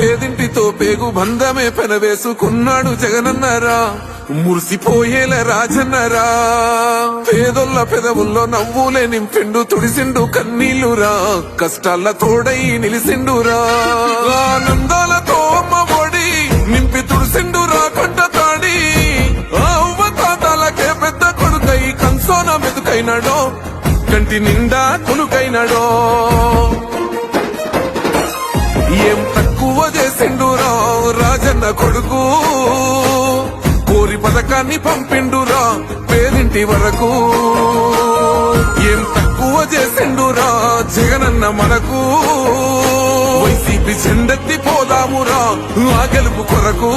పేదింటితో పేగు బంధమే పెనవేసుకున్నాడు జగనన్నరా, మురిసిపోయేల రాజన్నరా. పేదొల్ల పెదవుల్లో నవ్వులే నింపిండు, తుడిసిండు కన్నీళ్లురా, కష్టాల తోడై నిలిసిండురా. ఆనందాలతో అమ్మ ఒడి నింపి తుడిసిండురా కంట తాడి. అవ్వ తాతాలకే పెద్ద కొడుకై కంసోన మెదుకైనాడో, కంటి నిండా కొనుకైనాడో. ఏం తక్కువ చేసిండురా రాజన్న కొడుకు, కోరి పథకాన్ని పంపిండురా పేదింటి వరకు. ఏం తక్కువ చేసిండురా జగనన్న మనకు, వైసీపీ చెండెత్తి పోదామురా ఆ గెలుపు కొరకు.